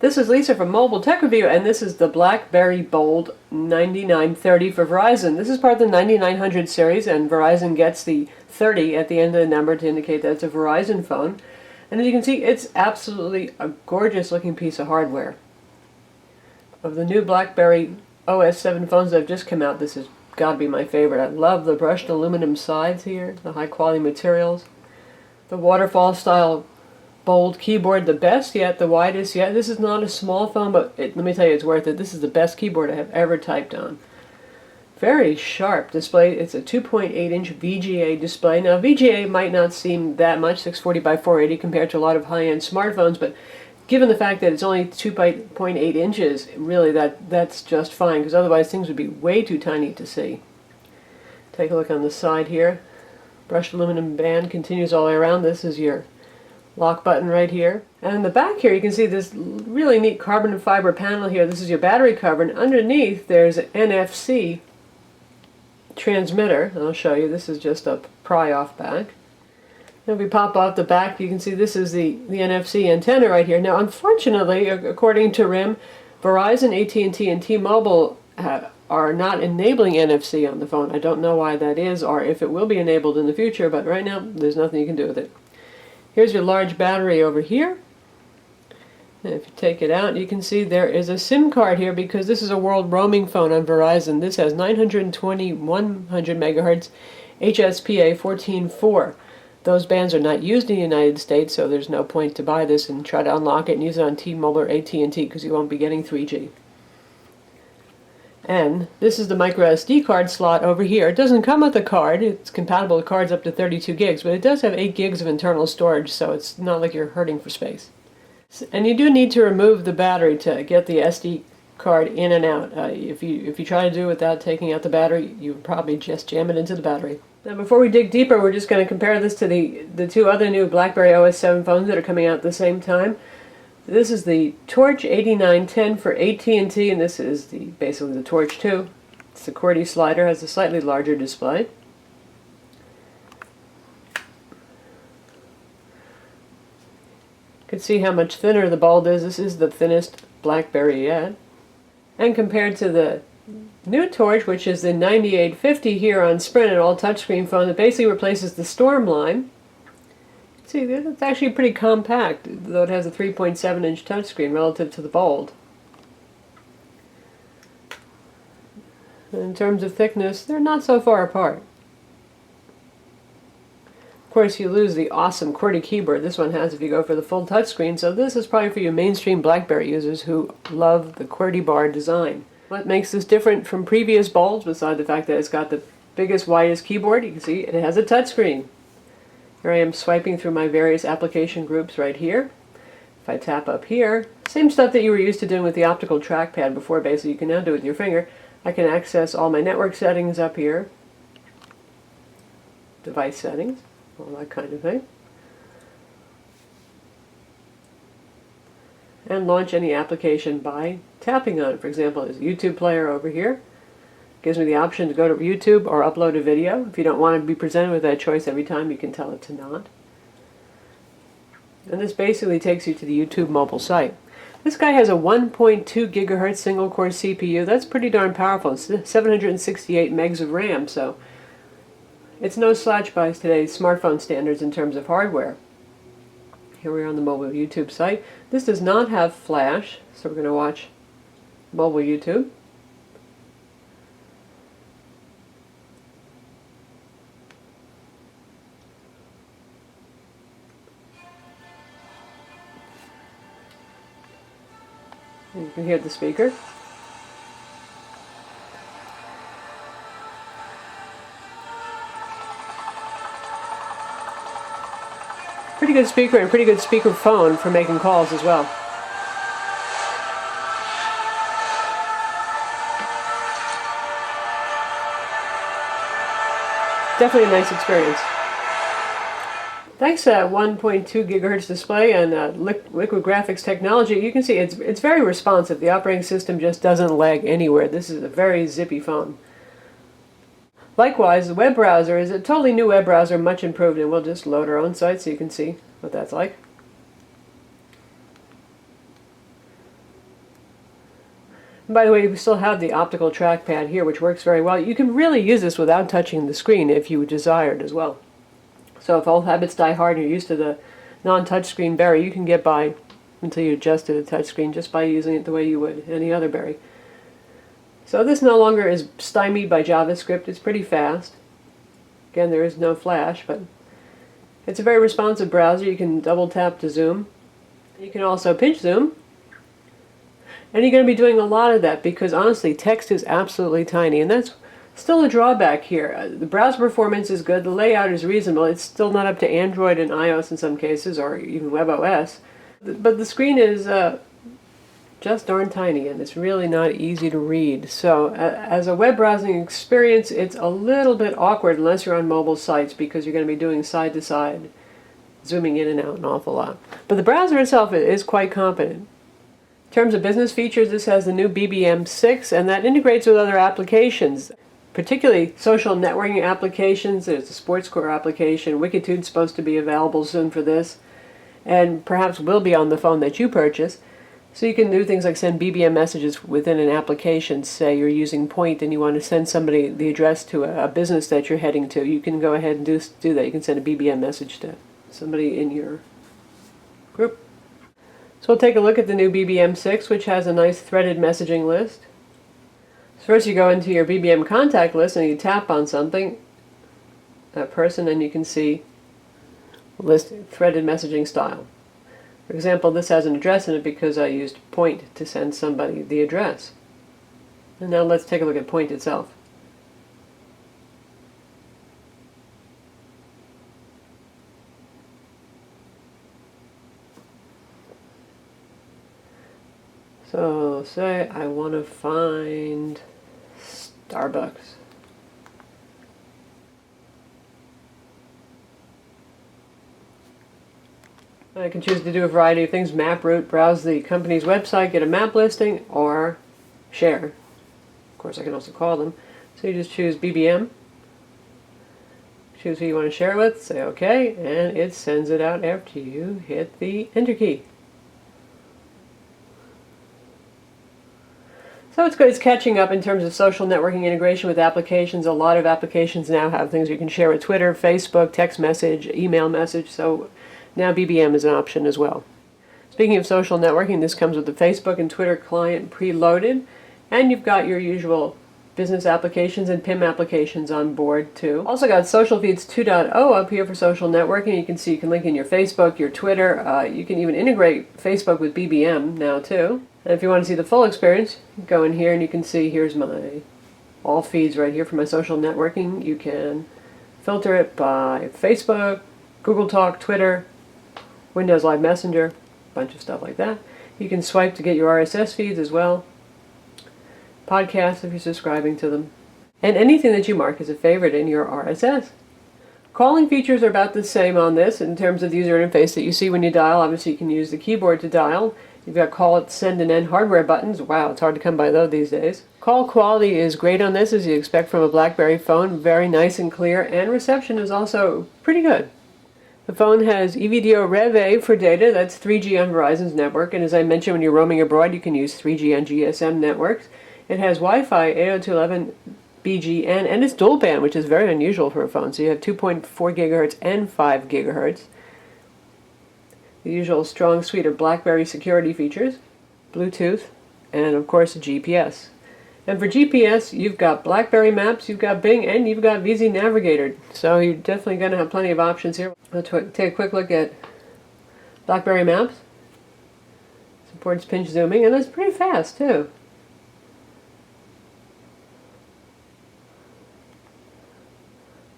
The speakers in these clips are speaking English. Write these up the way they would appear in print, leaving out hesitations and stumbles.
This is Lisa from Mobile Tech Review, and this is the BlackBerry Bold 9930 for Verizon. This is part of the 9900 series, and Verizon gets the 30 at the end of the number to indicate that it's a Verizon phone. And as you can see, it's absolutely a gorgeous looking piece of hardware. Of the new BlackBerry OS 7 phones that have just come out, this has got to be my favorite. I love the brushed aluminum sides here, the high quality materials, the waterfall style Bold keyboard, the best yet, the widest yet. This is not a small phone, but let me tell you, it's worth it. This is the best keyboard I have ever typed on. Very sharp display. It's a 2.8-inch VGA display. Now, VGA might not seem that much, 640 by 480, compared to a lot of high-end smartphones, but given the fact that it's only 2.8 inches, really that's just fine, because otherwise things would be way too tiny to see. Take a look on the side here. Brushed aluminum band continues all the way around. This is your lock button right here. And in the back here you can see this really neat carbon fiber panel here. This is your battery cover, and underneath there's an NFC transmitter. I'll show you. This is just a pry-off back. If we pop off the back, you can see this is the NFC antenna right here. Now, unfortunately, according to RIM, Verizon, AT&T, and T-Mobile are not enabling NFC on the phone. I don't know why that is, or if it will be enabled in the future, but right now there's nothing you can do with it. Here's your large battery over here. And if you take it out, you can see there is a SIM card here, because this is a world roaming phone on Verizon. This has 920, 100 megahertz HSPA 14.4. Those bands are not used in the United States, so there's no point to buy this and try to unlock it and use it on T-Mobile or AT&T, because you won't be getting 3G. And this is the microSD card slot over here. It doesn't come with a card. It's compatible with cards up to 32 gigs, but it does have 8 gigs of internal storage, so it's not like you're hurting for space. And you do need to remove the battery to get the SD card in and out. If you try to do it without taking out the battery, you would probably just jam it into the battery. Now, before we dig deeper, we're just going to compare this to the two other new BlackBerry OS 7 phones that are coming out at the same time. This is the Torch 8910 for AT&T, and this is basically the Torch 2. It's the QWERTY slider, has a slightly larger display. You can see how much thinner the Bold is. This is the thinnest BlackBerry yet. And compared to the new Torch, which is the 9850 here on Sprint, an all touchscreen phone that basically replaces the Storm line. See, it's actually pretty compact, though it has a 3.7-inch touchscreen relative to the Bold. In terms of thickness, they're not so far apart. Of course, you lose the awesome QWERTY keyboard this one has if you go for the full touchscreen, so this is probably for your mainstream BlackBerry users who love the QWERTY bar design. What makes this different from previous Bolds, besides the fact that it's got the biggest, widest keyboard, you can see it has a touchscreen. Here I am swiping through my various application groups right here. If I tap up here, same stuff that you were used to doing with the optical trackpad before, basically you can now do with your finger. I can access all my network settings up here, device settings, all that kind of thing, and launch any application by tapping on it. For example, there's a YouTube player over here. Gives me the option to go to YouTube or upload a video. If you don't want to be presented with that choice every time, you can tell it to not. And this basically takes you to the YouTube mobile site. This guy has a 1.2 gigahertz single-core CPU. That's pretty darn powerful. It's 768 megs of RAM, so it's no slouch by today's smartphone standards in terms of hardware. Here we are on the mobile YouTube site. This does not have flash, so we're going to watch mobile YouTube. You can hear the speaker. Pretty good speaker and pretty good speaker phone for making calls as well. Definitely a nice experience. Thanks to 1.2 gigahertz display and liquid graphics technology, you can see it's very responsive. The operating system just doesn't lag anywhere. This is a very zippy phone. Likewise, the web browser is a totally new web browser, much improved, and we'll just load our own site so you can see what that's like. And by the way, we still have the optical trackpad here, which works very well. You can really use this without touching the screen if you desired as well. So if old habits die hard and you're used to the non-touchscreen berry, you can get by until you adjust to the touchscreen just by using it the way you would any other berry. So this no longer is stymied by JavaScript. It's pretty fast. Again, there is no flash, but it's a very responsive browser. You can double tap to zoom. You can also pinch zoom. And you're going to be doing a lot of that because honestly, text is absolutely tiny, and that's still a drawback here. The browser performance is good, the layout is reasonable. It's still not up to Android and iOS in some cases, or even WebOS. But the screen is just darn tiny, and it's really not easy to read. So as a web browsing experience, it's a little bit awkward unless you're on mobile sites because you're going to be doing side-to-side, zooming in and out an awful lot. But the browser itself is quite competent. In terms of business features, this has the new BBM 6, and that integrates with other applications, particularly social networking applications. There's a SportsCore application. Wikitude's supposed to be available soon for this, and perhaps will be on the phone that you purchase. So you can do things like send BBM messages within an application. Say you're using Point and you want to send somebody the address to a business that you're heading to. You can go ahead and do that. You can send a BBM message to somebody in your group. So we'll take a look at the new BBM 6, which has a nice threaded messaging list. So first you go into your BBM contact list and you tap on something, that person, and you can see list threaded messaging style. For example, this has an address in it because I used Point to send somebody the address. And now let's take a look at Point itself. So say I want to find Starbucks. I can choose to do a variety of things: map route, browse the company's website, get a map listing, or share. Of course, I can also call them. So you just choose BBM, choose who you want to share it with, say OK, and it sends it out after you hit the Enter key. So it's good. It's catching up in terms of social networking integration with applications. A lot of applications now have things you can share with Twitter, Facebook, text message, email message. So now BBM is an option as well. Speaking of social networking, this comes with the Facebook and Twitter client preloaded. And you've got your usual business applications and PIM applications on board too. Also got Social Feeds 2.0 up here for social networking. You can see you can link in your Facebook, your Twitter. You can even integrate Facebook with BBM now too. And if you want to see the full experience, you go in here and you can see here's my all feeds right here for my social networking. You can filter it by Facebook, Google Talk, Twitter, Windows Live Messenger, a bunch of stuff like that. You can swipe to get your RSS feeds as well, podcasts if you're subscribing to them, and anything that you mark as a favorite in your RSS. Calling features are about the same on this in terms of the user interface that you see when you dial. Obviously you can use the keyboard to dial. You've got call, send, and end hardware buttons. Wow, it's hard to come by those these days. Call quality is great on this, as you expect from a BlackBerry phone. Very nice and clear, and reception is also pretty good. The phone has EVDO Rev A for data. That's 3G on Verizon's network, and as I mentioned, when you're roaming abroad, you can use 3G on GSM networks. It has Wi-Fi 802.11 BGN, and it's dual band, which is very unusual for a phone. So you have 2.4 gigahertz and 5 gigahertz. The usual strong suite of BlackBerry security features, Bluetooth, and of course GPS. And for GPS, you've got BlackBerry Maps, you've got Bing, and you've got VZ Navigator. So you're definitely going to have plenty of options here. Let's take a quick look at BlackBerry Maps. Supports pinch zooming, and it's pretty fast too.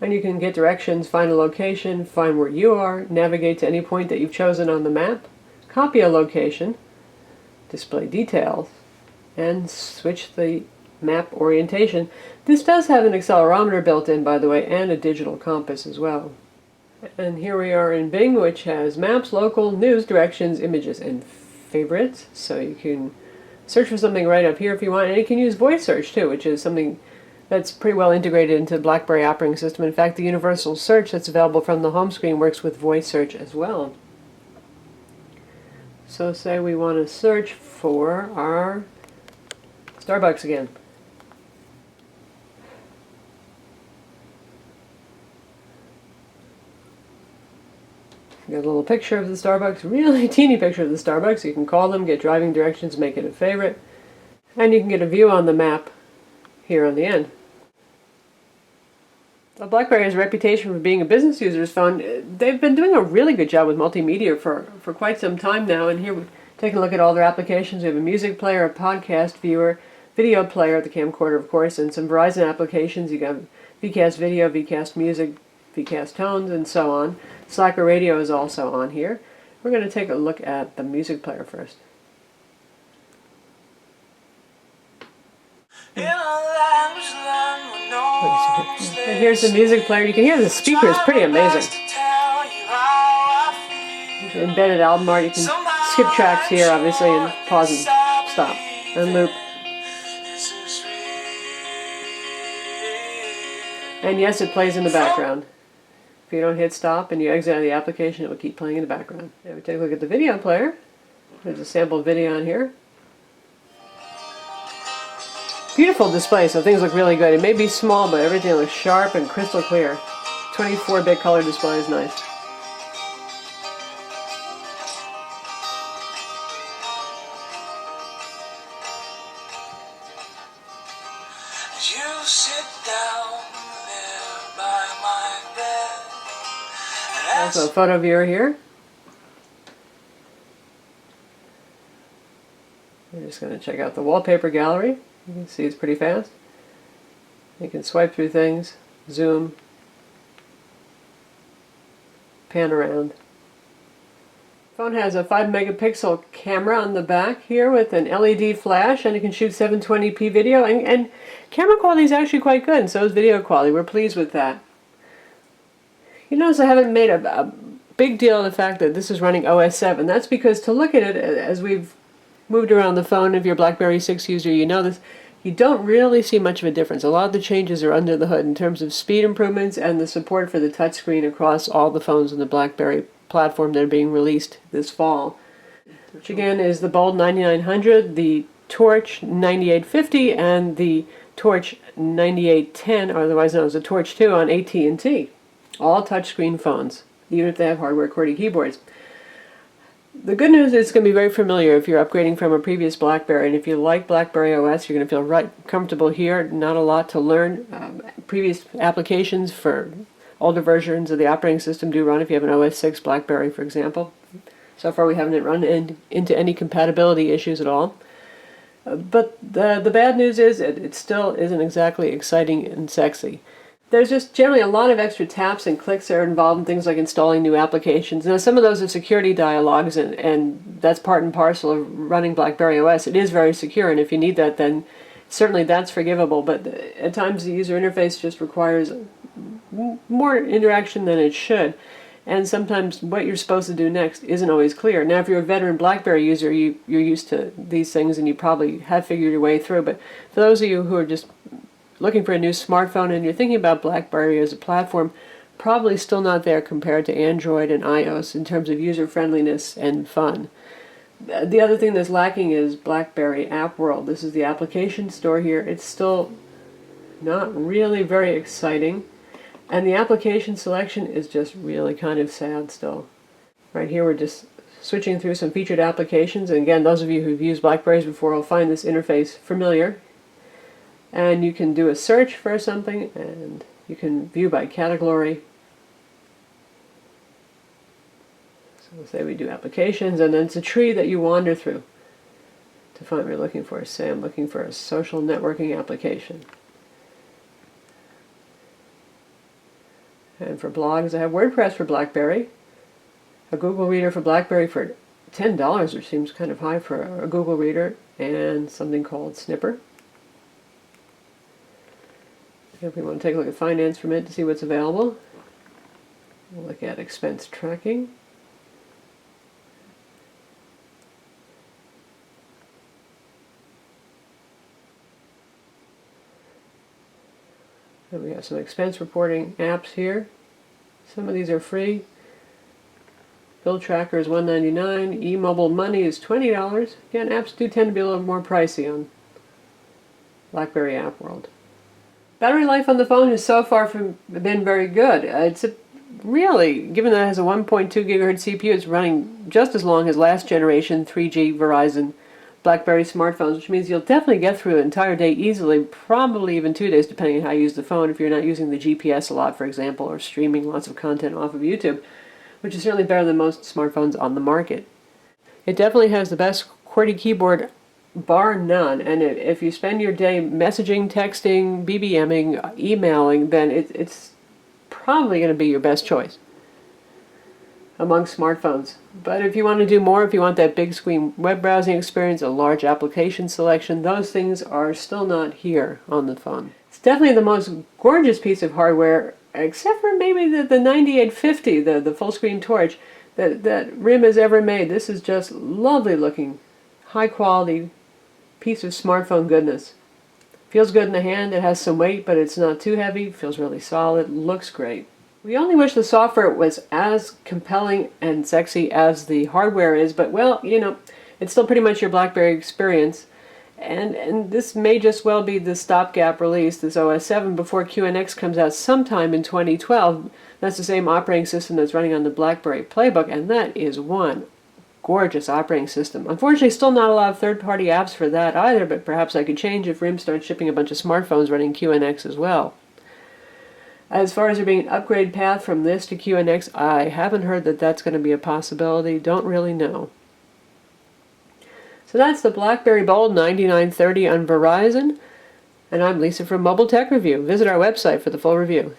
And you can get directions, find a location, find where you are, navigate to any point that you've chosen on the map, copy a location, display details, and switch the map orientation. This does have an accelerometer built in, by the way, and a digital compass as well. And here we are in Bing, which has maps, local, news, directions, images, and favorites. So you can search for something right up here if you want, and you can use voice search too, which is something that's pretty well integrated into the BlackBerry operating system. In fact, the universal search that's available from the home screen works with voice search as well. So say we want to search for our Starbucks again. Got a little picture of the Starbucks, really teeny picture of the Starbucks. You can call them, get driving directions, make it a favorite. And you can get a view on the map here on the end. Well, BlackBerry has a reputation for being a business user's phone. They've been doing a really good job with multimedia for quite some time now. And here we're taking a look at all their applications. We have a music player, a podcast viewer, video player, the camcorder of course, and some Verizon applications. You got VCast video, VCast music, VCast tones, and so on. Slacker radio is also on here. We're going to take a look at the music player first. And here's the music player. You can hear the speaker is pretty amazing. Embedded album art. You can skip tracks here, obviously, and pause and stop and loop. And yes, it plays in the background. If you don't hit stop and you exit out of the application, it will keep playing in the background. Now we take a look at the video player. There's a sample video on here. Beautiful display, so things look really good. It may be small, but everything looks sharp and crystal clear. 24-bit color display is nice. You sit down there by my bed. Also a photo viewer here. We're just going to check out the wallpaper gallery. You can see it's pretty fast. You can swipe through things, zoom, pan around. The phone has a 5 megapixel camera on the back here with an LED flash, and it can shoot 720p video, and camera quality is actually quite good, and so is video quality. We're pleased with that. You notice I haven't made a big deal of the fact that this is running OS 7. That's because to look at it as we've moved around the phone, if you're a BlackBerry 6 user, you know this, you don't really see much of a difference. A lot of the changes are under the hood in terms of speed improvements and the support for the touchscreen across all the phones in the BlackBerry platform that are being released this fall, which again is the Bold 9900, the Torch 9850, and the Torch 9810, or otherwise known as the Torch 2 on AT&T. All touchscreen phones, even if they have hardware QWERTY keyboards. The good news is it's going to be very familiar if you're upgrading from a previous BlackBerry, and if you like BlackBerry OS, you're going to feel right comfortable here. Not a lot to learn. Previous applications for older versions of the operating system do run if you have an OS 6 BlackBerry, for example. So far we haven't run into any compatibility issues at all. But the bad news is it still isn't exactly exciting and sexy. There's just generally a lot of extra taps and clicks that are involved in things like installing new applications. Now, some of those are security dialogues, and that's part and parcel of running BlackBerry OS. It is very secure, and if you need that, then certainly that's forgivable. But at times the user interface just requires more interaction than it should. And sometimes what you're supposed to do next isn't always clear. Now, if you're a veteran BlackBerry user, you're used to these things and you probably have figured your way through. But for those of you who are just looking for a new smartphone and you're thinking about BlackBerry as a platform, probably still not there compared to Android and iOS in terms of user friendliness and fun. The other thing that's lacking is BlackBerry App World. This is the application store here. It's still not really very exciting, and the application selection is just really kind of sad still. Right here we're just switching through some featured applications, and again, those of you who've used BlackBerrys before will find this interface familiar. And you can do a search for something, and you can view by category. So we'll say we do applications, and then it's a tree that you wander through to find what you're looking for. Say I'm looking for a social networking application. And for blogs, I have WordPress for BlackBerry, a Google Reader for BlackBerry for $10, which seems kind of high for a Google Reader, and something called Snipper. If we want to take a look at finance for a minute to see what's available, we'll look at expense tracking. And we have some expense reporting apps here. Some of these are free. Bill Tracker is $1.99. eMobile Money is $20. Again, apps do tend to be a little more pricey BlackBerry App World. Battery life on the phone has so far been very good. Really, given that it has a 1.2 gigahertz CPU, it's running just as long as last generation 3G Verizon BlackBerry smartphones, which means you'll definitely get through an entire day easily, probably even 2 days depending on how you use the phone, if you're not using the GPS a lot, for example, or streaming lots of content off of YouTube, which is certainly better than most smartphones on the market. It definitely has the best QWERTY keyboard, bar none, and if you spend your day messaging, texting, BBMing, emailing, then it's probably going to be your best choice among smartphones. But if you want to do more, if you want that big screen web browsing experience, a large application selection, those things are still not here on the phone. It's definitely the most gorgeous piece of hardware, except for maybe the 9850, the full screen torch that RIM has ever made. This is just lovely looking, high quality piece of smartphone goodness. Feels good in the hand, it has some weight, but it's not too heavy, feels really solid, looks great. We only wish the software was as compelling and sexy as the hardware is, but well, you know, it's still pretty much your BlackBerry experience. And this may just well be the stopgap release, this OS 7, before QNX comes out sometime in 2012. That's the same operating system that's running on the BlackBerry Playbook, and that is one gorgeous operating system. Unfortunately, still not a lot of third-party apps for that either, but perhaps I could change if RIM starts shipping a bunch of smartphones running QNX as well. As far as there being an upgrade path from this to QNX, I haven't heard that that's going to be a possibility. Don't really know. So that's the BlackBerry Bold 9930 on Verizon, and I'm Lisa from Mobile Tech Review. Visit our website for the full review.